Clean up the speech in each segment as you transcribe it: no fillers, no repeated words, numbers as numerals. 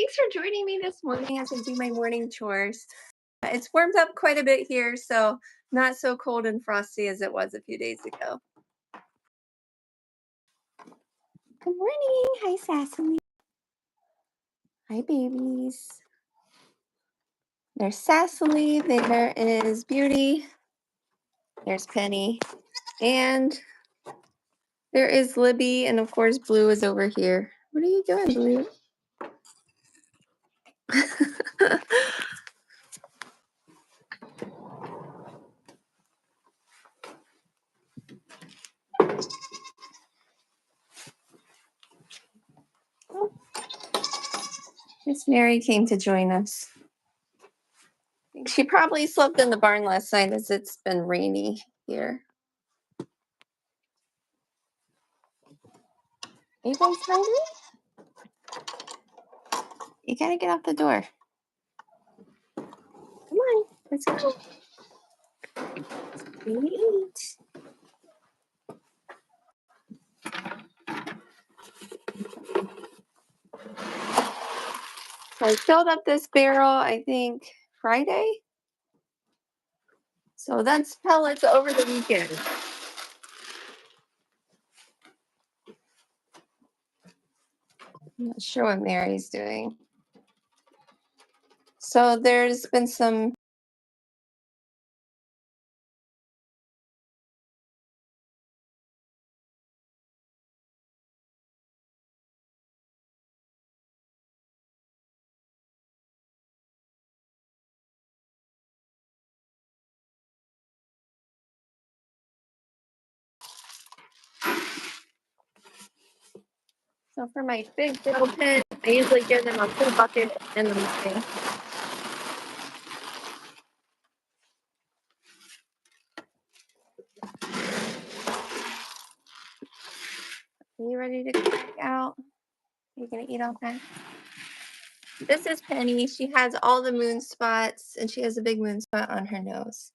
thanks for joining me this morning as I do my morning chores. It's warmed up quite a bit here, so not so cold and frosty as it was a few days ago. Good morning. Hi, Sassy. Hi, babies. There's Cecily. There is Beauty. There's Penny. And there is Libby. And of course, Blue is over here. What are you doing, Blue? Miss Mary came to join us. She probably slept in the barn last night as it's been rainy here. Are you guys hungry? You gotta get out the door. Come on, let's go. Eat. So I filled up this barrel, I think, Friday. So that's pellets over the weekend. I'm not sure what Mary's doing. So there's been some so for my big dill pen, I usually give them a full bucket in the morning. Are you ready to crack out? Are you gonna eat all that? This is Penny. She has all the moon spots, and she has a big moon spot on her nose.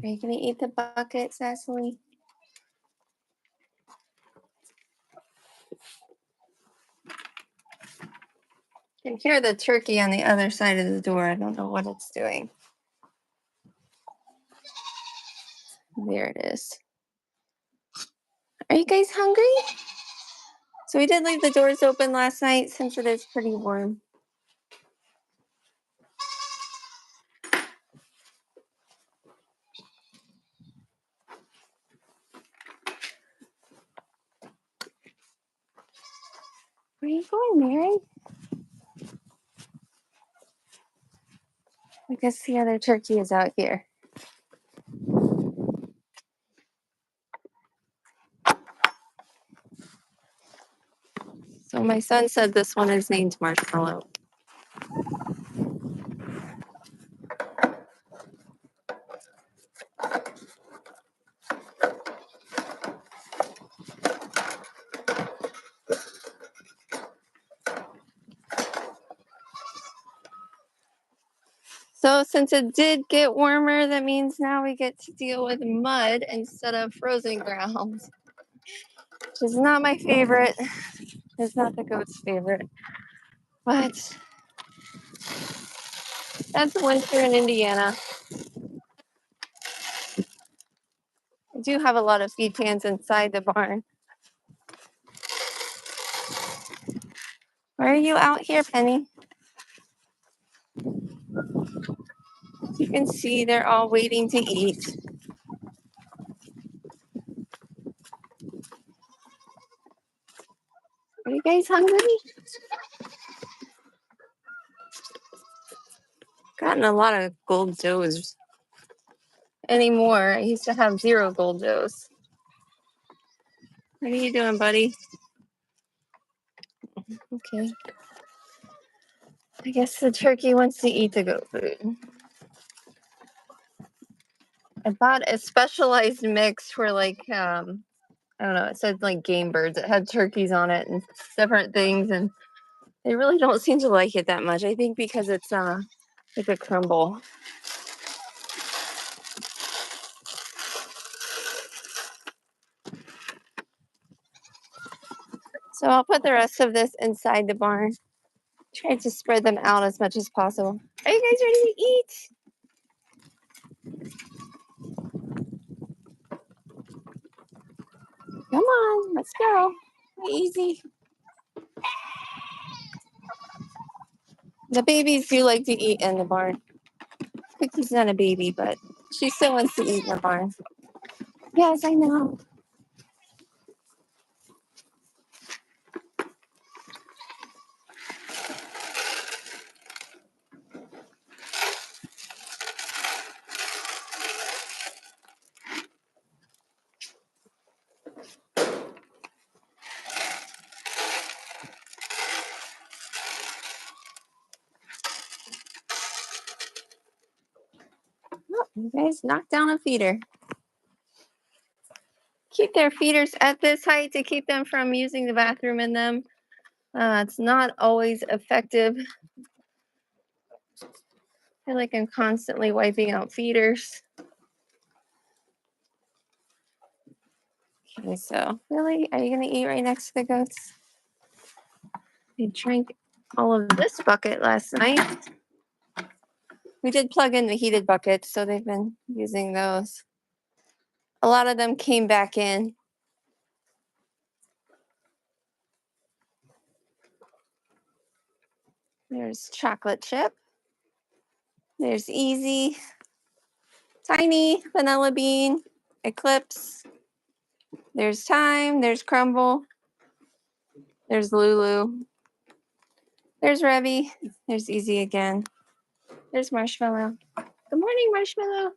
Are you gonna eat the bucket, Cecily? You can hear the turkey on the other side of the door. I don't know what it's doing. There it is. Are you guys hungry? So we did leave the doors open last night since it is pretty warm. Where are you going, Mary? I guess the other turkey is out here. So my son said this one is named Marshmallow. So since it did get warmer, that means now we get to deal with mud instead of frozen ground, which is not my favorite. It's not the goat's favorite, but that's winter in Indiana. I do have a lot of feed pans inside the barn. Why are you out here, Penny? You can see they're all waiting to eat. Are you guys hungry? Gotten a lot of gold does anymore. I used to have 0 gold does. What are you doing, buddy? Okay. I guess the turkey wants to eat the goat food. I bought a specialized mix for like I don't know, it said like game birds. It had turkeys on it and different things, and they really don't seem to like it that much. I think because it's like a crumble. So I'll put the rest of this inside the barn. Try to spread them out as much as possible. Are you guys ready to eat? Come on, let's go. Easy. The babies do like to eat in the barn. Cookie's not a baby, but she still wants to eat in the barn. Yes, I know. Oh, you guys knocked down a feeder. Keep their feeders at this height to keep them from using the bathroom in them. It's not always effective. I feel like I'm constantly wiping out feeders. Okay, so really, are you gonna eat right next to the goats? They drank all of this bucket last night. We did plug in the heated buckets, so they've been using those. A lot of them came back in. There's chocolate chip. There's Easy, Tiny, Vanilla Bean, Eclipse. There's Time. There's Crumble. There's Lulu. There's Revy. There's Easy again. There's Marshmallow. Good morning, Marshmallow.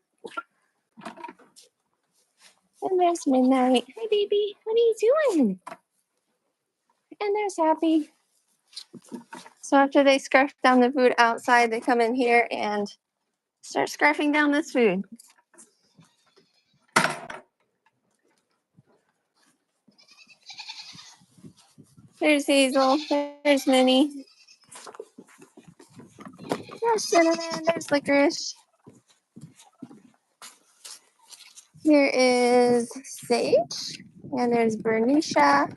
And there's Midnight. Hi, baby. What are you doing? And there's Happy. So after they scarf down the food outside, they come in here and start scarfing down this food. There's Hazel. There's Minnie. There's Cinnamon. There's Licorice. Here is Sage. And there's Bernicia.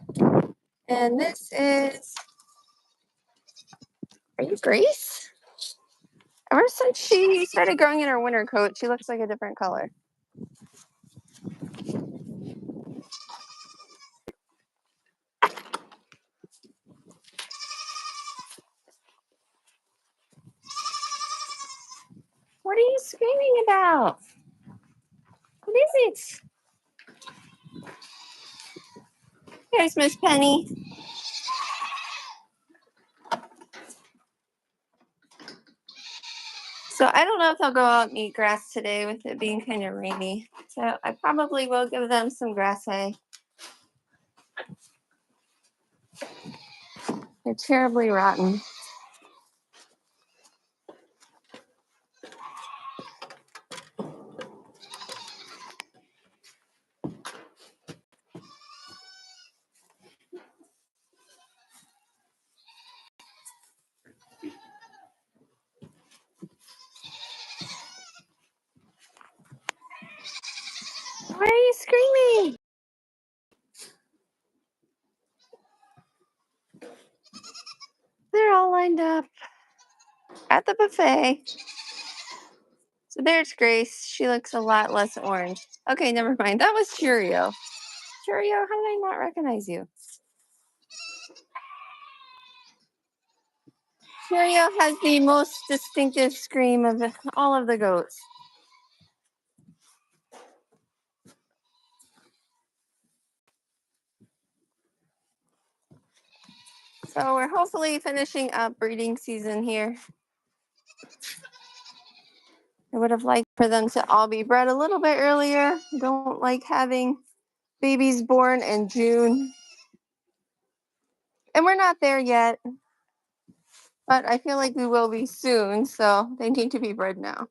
And this is, are you Grace? Ever since she started growing in her winter coat, she looks like a different color. What are you screaming about? What is it? There's Miss Penny. So I don't know if they'll go out and eat grass today with it being kind of rainy. So I probably will give them some grass hay. They're terribly rotten. Why are you screaming? They're all lined up at the buffet. So there's Grace. She looks a lot less orange. Okay, never mind. That was Cheerio. Cheerio, how did I not recognize you? Cheerio has the most distinctive scream of all of the goats. So we're hopefully finishing up breeding season here. I would have liked for them to all be bred a little bit earlier. I don't like having babies born in June. And we're not there yet, but I feel like we will be soon, so they need to be bred now.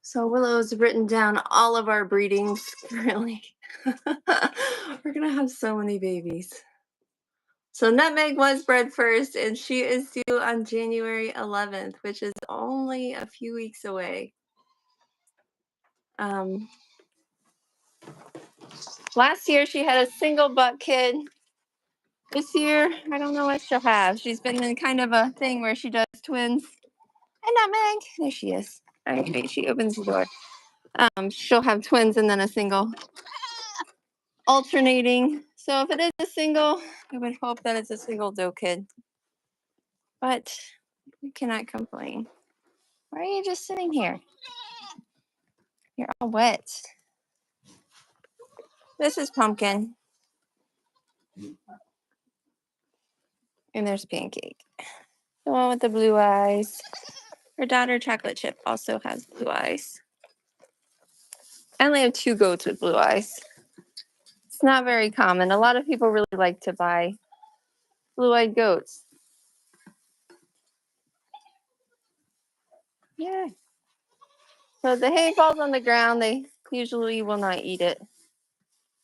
So Willow's written down all of our breedings currently. We're gonna have so many babies. So Nutmeg was bred first, and she is due on January 11th, which is only a few weeks away. Last year she had a single buck kid. This year, I don't know what she'll have. She's been in kind of a thing where she does twins. And Nutmeg, there she is. All right, wait, she opens the door. She'll have twins and then a single, alternating. So if it is a single, I would hope that it's a single doe kid. But we cannot complain. Why are you just sitting here? You're all wet. This is Pumpkin. And there's Pancake. The one with the blue eyes. Her daughter, Chocolate Chip, also has blue eyes. I only have 2 goats with blue eyes. It's not very common. A lot of people really like to buy blue-eyed goats. Yeah. So the hay falls on the ground. They usually will not eat it.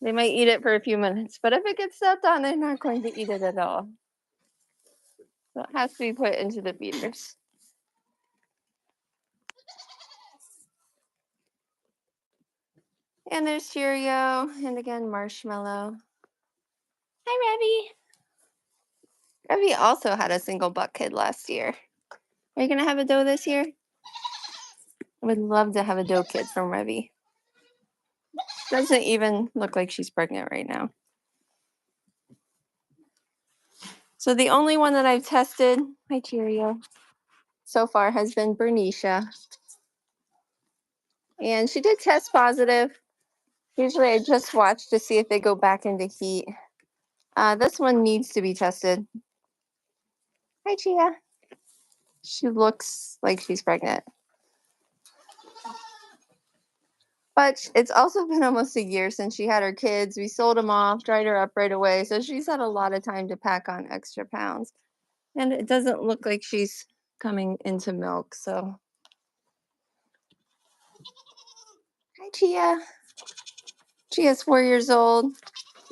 They might eat it for a few minutes, but if it gets stepped on, they're not going to eat it at all. So it has to be put into the feeders. And there's Cheerio, and again, Marshmallow. Hi, Revy. Revy also had a single buck kid last year. Are you going to have a doe this year? I would love to have a doe kid from Revy. Doesn't even look like she's pregnant right now. So the only one that I've tested, my Cheerio, so far has been Bernicia. And she did test positive. Usually I just watch to see if they go back into heat. This one needs to be tested. Hi, Chia. She looks like she's pregnant. But it's also been almost a year since she had her kids. We sold them off, dried her up right away. So she's had a lot of time to pack on extra pounds. And it doesn't look like she's coming into milk. So, hi, Chia. Chia's 4 years old.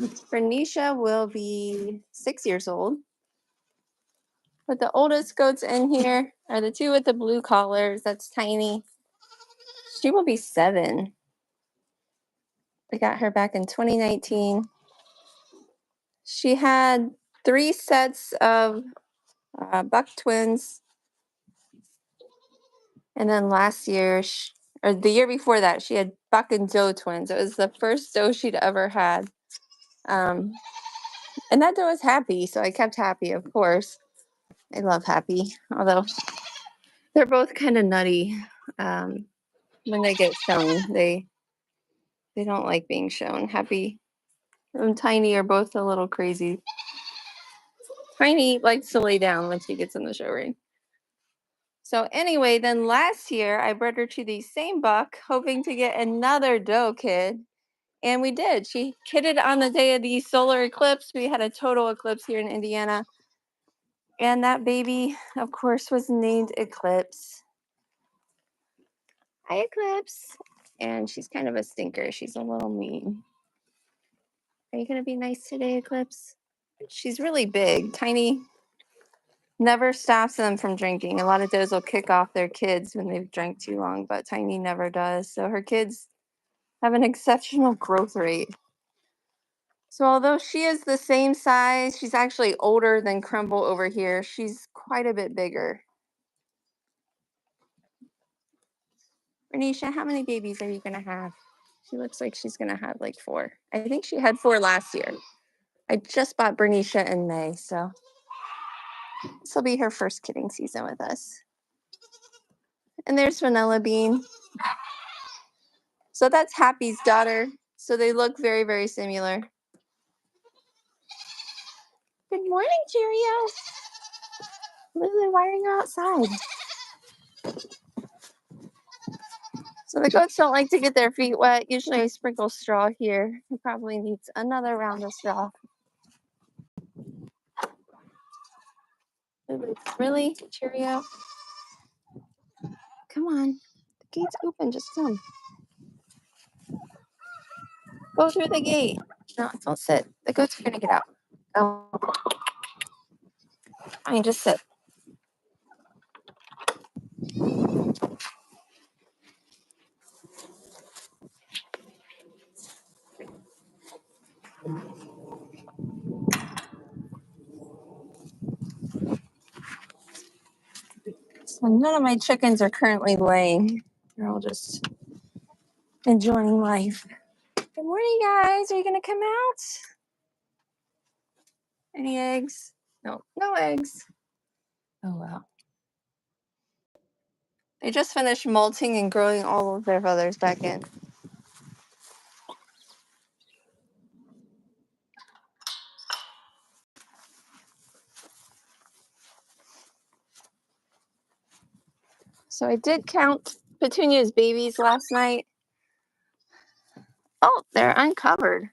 Bernicia will be 6 years old. But the oldest goats in here are the 2 with the blue collars. That's Tiny. She will be 7. We got her back in 2019. She had 3 sets of buck twins. And then last year, or the year before that, she had buck and doe twins. It was the first doe she'd ever had. And that doe was Happy, so I kept Happy, of course. I love Happy, although they're both kind of nutty. When they get shown, they don't like being shown. Happy and Tiny are both a little crazy. Tiny likes to lay down when she gets in the show ring. So anyway, then last year I bred her to the same buck, hoping to get another doe kid. And we did. She kidded on the day of the solar eclipse. We had a total eclipse here in Indiana. And that baby, of course, was named Eclipse. Hi, Eclipse. And she's kind of a stinker. She's a little mean. Are you going to be nice today, Eclipse? She's really big. Tiny never stops them from drinking. A lot of does will kick off their kids when they've drank too long, but Tiny never does. So her kids have an exceptional growth rate. So although she is the same size, she's actually older than Crumble over here. She's quite a bit bigger. Renisha, how many babies are you going to have? She looks like she's going to have like 4. I think she had 4 last year. I just bought Bernicia in May, so this will be her first kidding season with us. And there's Vanilla Bean. So that's Happy's daughter. So they look very, very similar. Good morning, Cheerio. Lily, why are you outside? So the goats don't like to get their feet wet. Usually I sprinkle straw here. He probably needs another round of straw. Really, Cheerio? Come on. The gate's open. Just come. Go through the gate. No, don't sit. The goats are going to get out. Oh. Fine, just sit. So none of my chickens are currently laying. They're all just enjoying life. Good morning, guys. Are you going to come out? Any eggs? No, no eggs. Oh, wow. They just finished molting and growing all of their feathers back in. So I did count Petunia's babies last night. Oh, they're uncovered.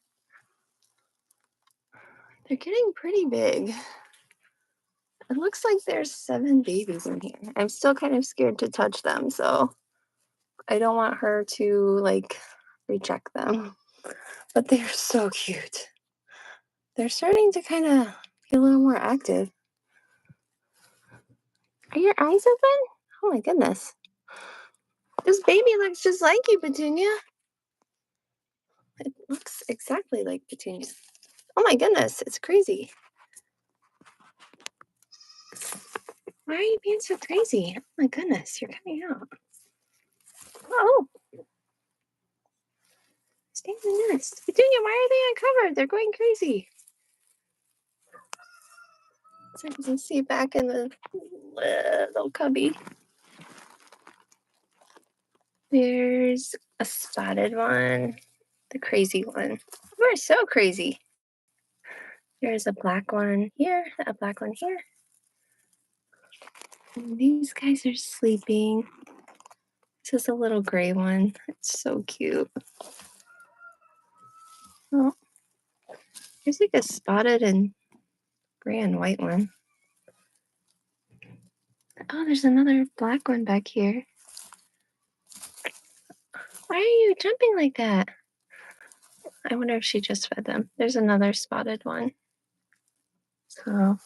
They're getting pretty big. It looks like there's 7 babies in here. I'm still kind of scared to touch them, so I don't want her to, like, reject them. But they're so cute. They're starting to kind of be a little more active. Are your eyes open? Oh my goodness. This baby looks just like you, Petunia. It looks exactly like Petunia. Oh my goodness, it's crazy. Why are you being so crazy? Oh my goodness, you're coming out. Oh. Stay in the nest. Petunia, why are they uncovered? They're going crazy. So you can see back in the little cubby. There's a spotted one, the crazy one. We're so crazy. There's a black one here, a black one here. And these guys are sleeping. This is a little gray one. It's so cute. Oh, there's like a spotted and gray and white one. Oh, there's another black one back here. Why are you jumping like that? I wonder if she just fed them. There's another spotted one. So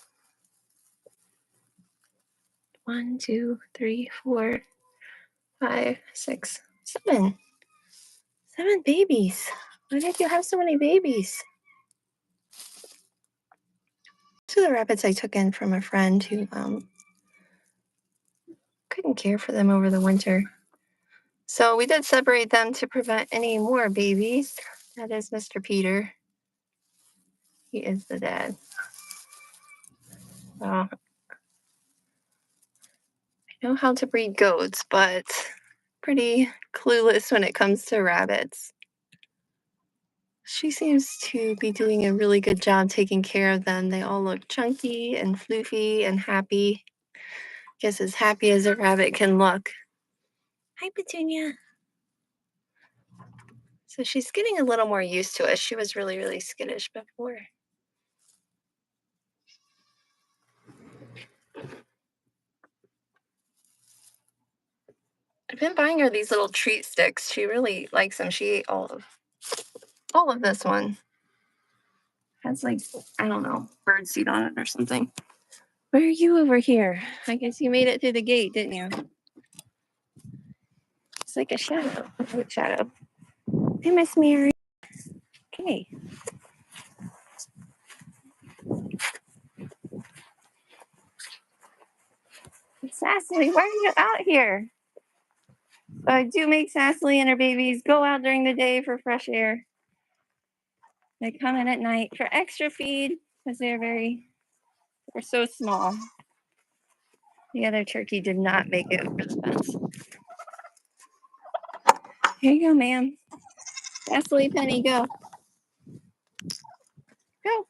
1, 2, 3, 4, 5, 6, 7. 7 babies. Why did you have so many babies? These are the rabbits I took in from a friend who couldn't care for them over the winter. So we did separate them to prevent any more babies. That is Mr. Peter. He is the dad. I know how to breed goats, but pretty clueless when it comes to rabbits. She seems to be doing a really good job taking care of them. They all look chunky and floofy and happy. Guess as happy as a rabbit can look. Hi, Petunia. So she's getting a little more used to us. She was really, really skittish before. I've been buying her these little treat sticks. She really likes them. She ate all of this one. Has like, I don't know, bird seed on it or something. Where are you over here? I guess you made it through the gate, didn't you? It's like a shadow. A shadow. Hey, Miss Mary. Okay. Cecily, why are you out here? I do make Cecily and her babies go out during the day for fresh air. They come in at night for extra feed because they're so small. The other turkey did not make it over the fence. Here you go, ma'am. Cecily, Penny, go. Go.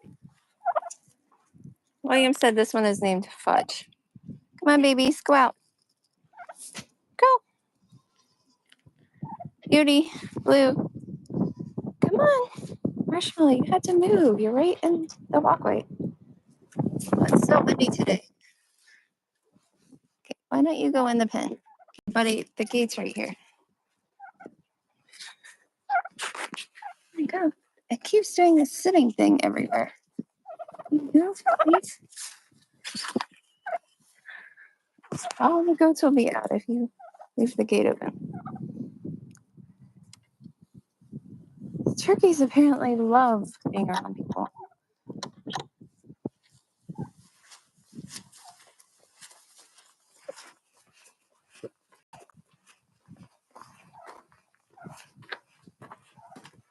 William said this one is named Fudge. Come on, babies, go out. Go. Beauty, Blue. Come on. Marshmallow, you have to move. You're right in the walkway. It's so windy today. Okay, why don't you go in the pen? Buddy, the gate's right here. There you go. It keeps doing this sitting thing everywhere. You go, please. All the goats will be out if you leave the gate open. Turkeys apparently love being around people.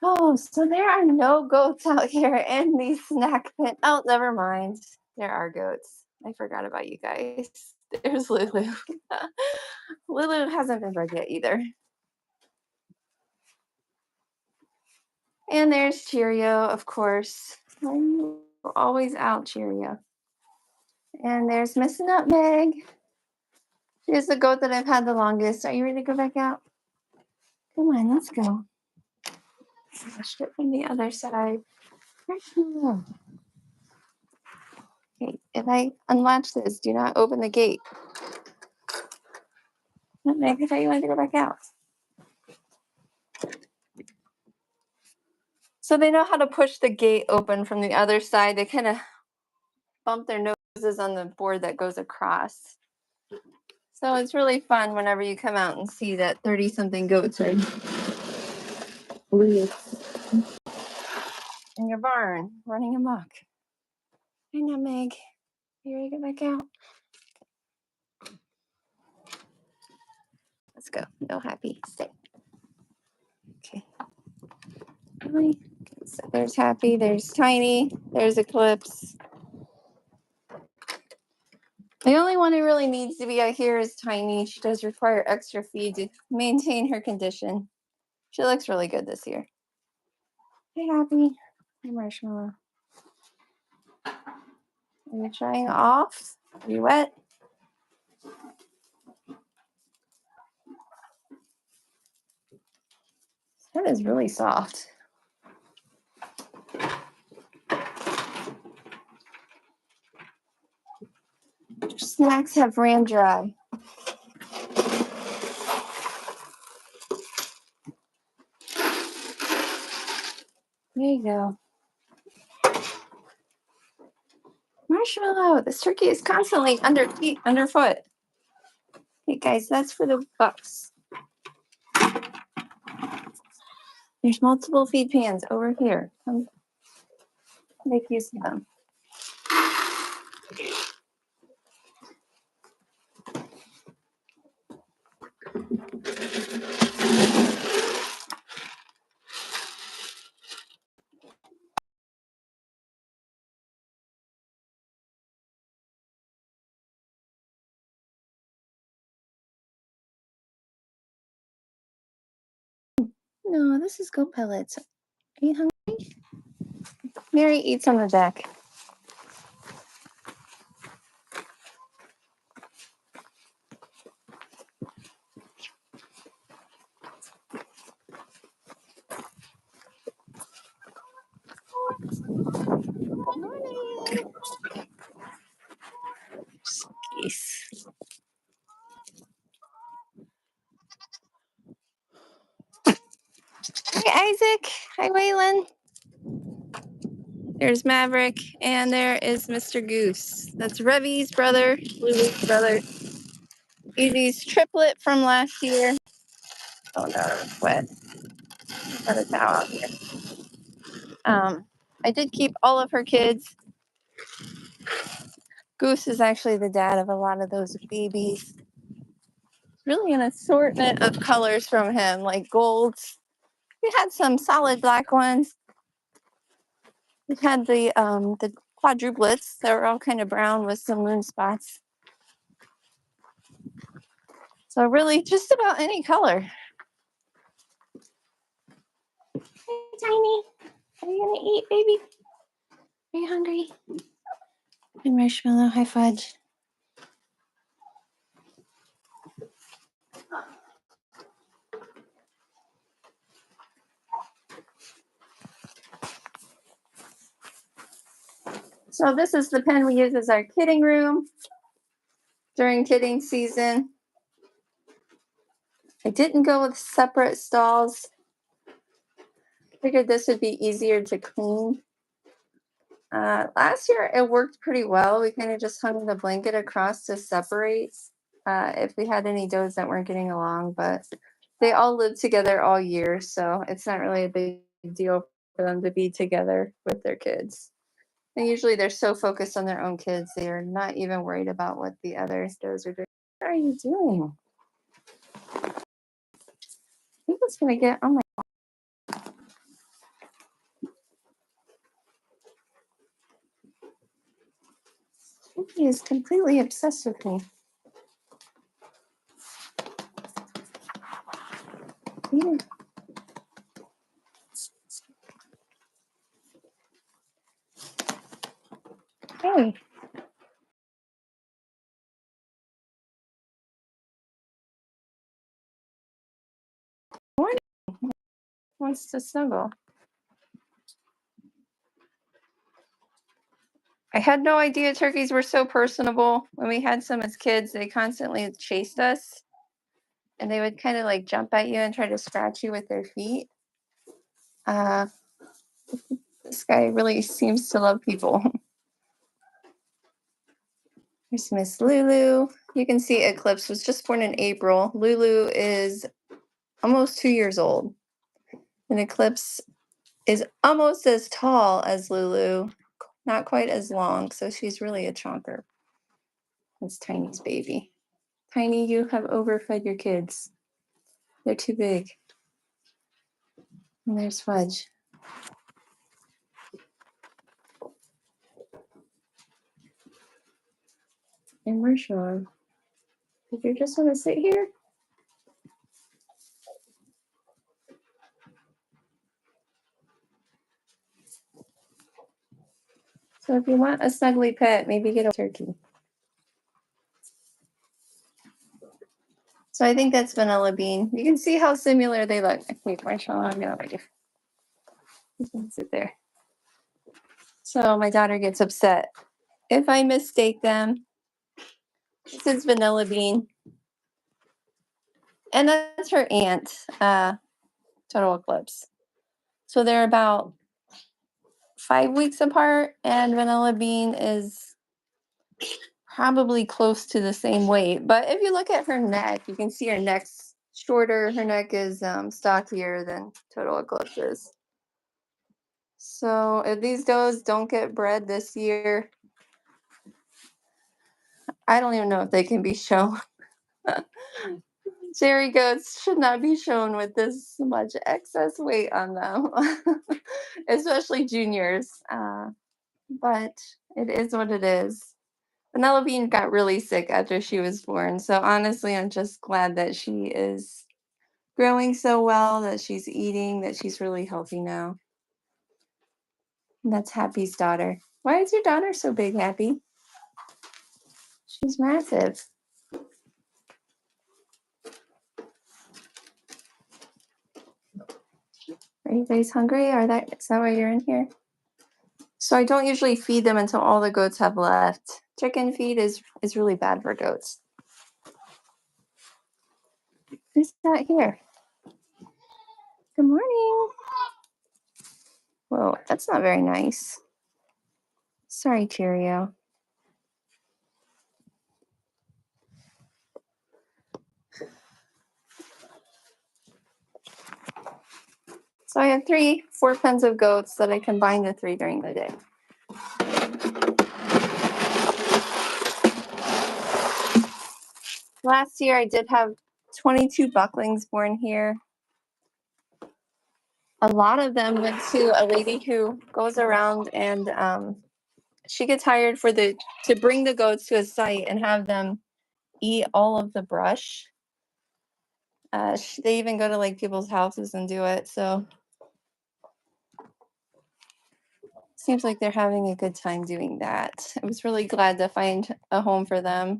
Oh, so there are no goats out here in the snack pit. Oh, never mind. There are goats. I forgot about you guys. There's Lulu. Lulu hasn't been bred yet either. And there's Cheerio, of course. Always out, Cheerio. And there's Miss Nutmeg. She's the goat that I've had the longest. Are you ready to go back out? Come on, let's go. Watch it from the other side. Okay, if I unlatch this, do not open the gate. Nutmeg, I thought you wanted to go back out. So they know how to push the gate open from the other side. They kind of bump their noses on the board that goes across. So it's really fun whenever you come out and see that 30-something goats are in your barn running amok. Hi, Nutmeg. You ready to get back out? Let's go. No Happy. Stay. Okay. Really? So there's Happy. There's Tiny. There's Eclipse. The only one who really needs to be out here is Tiny. She does require extra feed to maintain her condition. She looks really good this year. Hey, Happy. Hey, Marshmallow. Are you trying off? Are you wet? That is really soft. Snacks have ran dry. There you go. Marshmallow, this turkey is constantly underfoot. Hey guys, that's for the bucks. There's multiple feed pans over here. Come make use of them. No, this is goat pellets. Are you hungry? Mary eats on the deck. Morning. Jeez. Hi, Isaac. Hi, Waylon. There's Maverick, and there is Mr. Goose. That's Revy's brother, Lulu's brother. Easy's triplet from last year. Oh no, it's wet. Got a towel out here. I did keep all of her kids. Goose is actually the dad of a lot of those babies. Really an assortment of colors from him, like golds. We had some solid black ones. We had the quadruplets that were all kind of brown with some moon spots. So really just about any color. Hey, Tiny. Are you gonna eat, baby? Are you hungry? Hi, Marshmallow. Hi, Fudge. So this is the pen we use as our kidding room during kidding season. I didn't go with separate stalls. Figured this would be easier to clean. Last year it worked pretty well. We kind of just hung the blanket across to separate. if we had any does that weren't getting along, but they all live together all year, so it's not really a big deal for them to be together with their kids. And usually they're so focused on their own kids, they are not even worried about what the other does are doing. What are you doing? I think it's gonna get on my. He is completely obsessed with me. Yeah. Hey. What wants to snuggle? I had no idea turkeys were so personable. When we had some as kids, they constantly chased us and they would kind of like jump at you and try to scratch you with their feet. Uh, this guy really seems to love people. Here's Miss Lulu. You can see Eclipse was just born in April. Lulu is almost 2 years old. And Eclipse is almost as tall as Lulu, not quite as long. So she's really a chonker. That's Tiny's baby. Tiny, you have overfed your kids. They're too big. And there's Fudge. And we're Sean. If you just want to sit here, so if you want a snuggly pet, maybe get a turkey. So I think that's Vanilla Bean. You can see how similar they look. Wait, Marshall, I'm gonna wait. You can sit there. So my daughter gets upset if I mistake them. This is Vanilla Bean, and that's her aunt, Total Eclipse. So they're about 5 weeks apart, and Vanilla Bean is probably close to the same weight. But if you look at her neck, you can see her neck's shorter. Her neck is stockier than Total Eclipse is. So if these does don't get bred this year, I don't even know if they can be shown. Jerry goats should not be shown with this much excess weight on them, especially juniors. But it is what it is. Vanilla Bean got really sick after she was born. So honestly, I'm just glad that she is growing so well, that she's eating, that she's really healthy now. And that's Happy's daughter. Why is your daughter so big, Happy? She's massive. Are you guys hungry? Is that why you're in here? So I don't usually feed them until all the goats have left. Chicken feed is really bad for goats. Who's not here? Good morning. Whoa, that's not very nice. Sorry, Cheerio. So I have 4 pens of goats that I combine the 3 during the day. Last year I did have 22 bucklings born here. A lot of them went to a lady who goes around and she gets hired to bring the goats to a site and have them eat all of the brush. They even go to like people's houses and do it. So seems like they're having a good time doing that. I was really glad to find a home for them.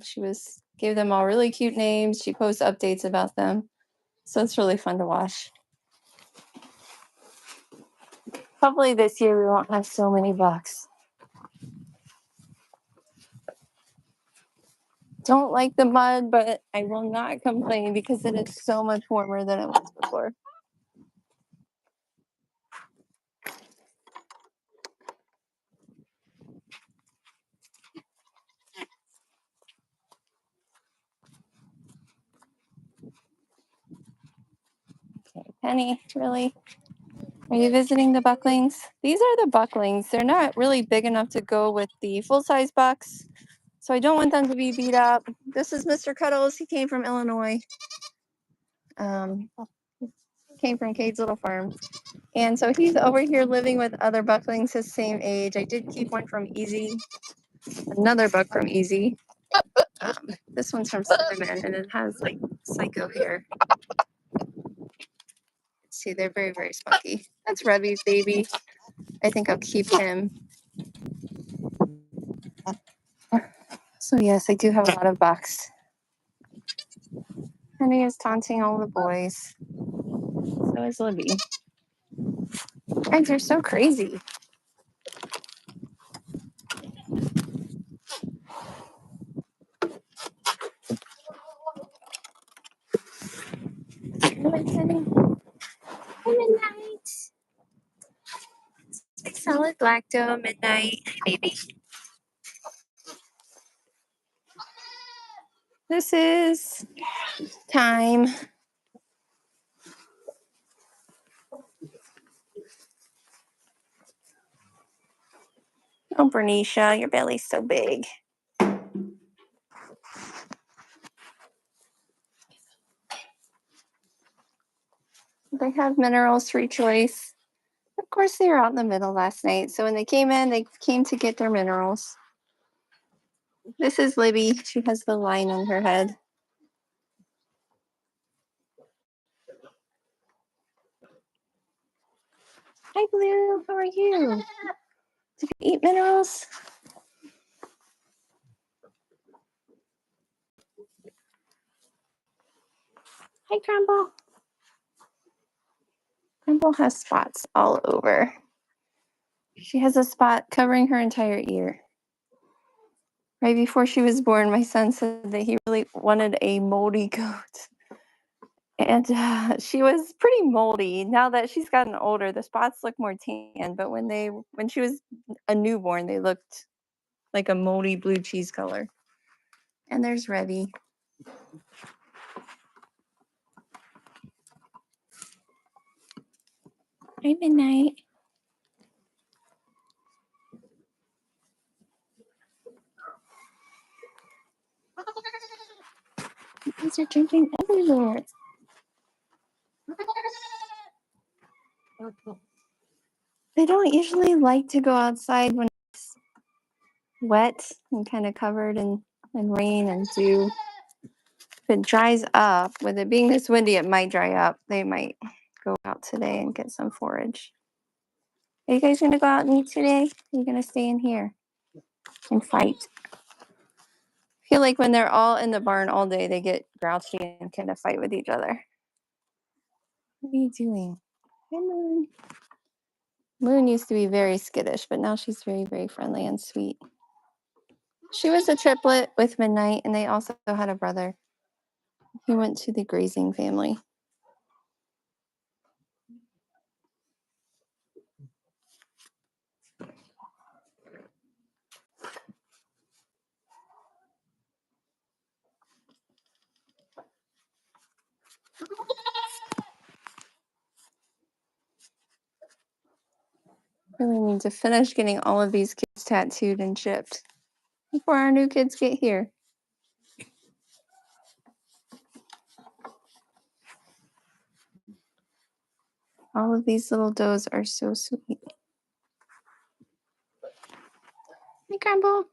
Gave them all really cute names. She posts updates about them. So it's really fun to watch. Hopefully this year we won't have so many bucks. Don't like the mud, but I will not complain because it is so much warmer than it was before. Okay, Penny, really? Are you visiting the bucklings? These are the bucklings. They're not really big enough to go with the full-size bucks, so I don't want them to be beat up. This is Mr. Cuddles. He came from Illinois. Came from Cade's Little Farm. And so he's over here living with other bucklings his same age. I did keep one from Easy, another buck from Easy. This one's from Cinnamon, and it has like psycho hair. See, they're very, very spunky. That's Revy's baby. I think I'll keep him. So yes, I do have a lot of bucks. Henry is taunting all the boys. So is Libby. Guys are so crazy. Midnight. Solid black dough, midnight, baby. This is time. Oh, Bernicia, your belly's so big. They have minerals, free choice. Of course, they were out in the middle last night. So when they came in, they came to get their minerals. This is Libby. She has the line on her head. Hi, Blue. How are you? Did you eat minerals? Hi, Crumble. Crumble has spots all over. She has a spot covering her entire ear. Right before she was born, my son said that he really wanted a moldy coat. And she was pretty moldy. Now that she's gotten older, the spots look more tan. But when she was a newborn, they looked like a moldy blue cheese color. And there's Revy. Hi, Midnight. You guys are jumping everywhere. They don't usually like to go outside when it's wet and kind of covered in rain and dew. If it dries up, with it being this windy, it might dry up. They might go out today and get some forage. Are you guys going to go out and eat today? Are you going to stay in here and fight? I feel like when they're all in the barn all day, they get grouchy and kind of fight with each other. What are you doing? Hi, Moon. Moon used to be very skittish, but now she's very, very friendly and sweet. She was a triplet with Midnight, and they also had a brother. He went to the grazing family. Really need to finish getting all of these kids tattooed and shipped before our new kids get here. All of these little does are so sweet. Hey, Grumble.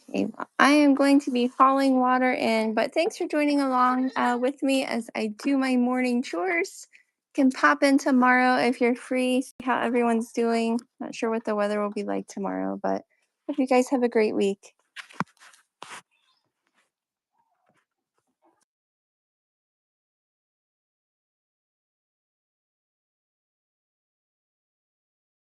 Okay, I am going to be hauling water in, but thanks for joining along with me as I do my morning chores. You can pop in tomorrow if you're free, see how everyone's doing. Not sure what the weather will be like tomorrow, but hope you guys have a great week.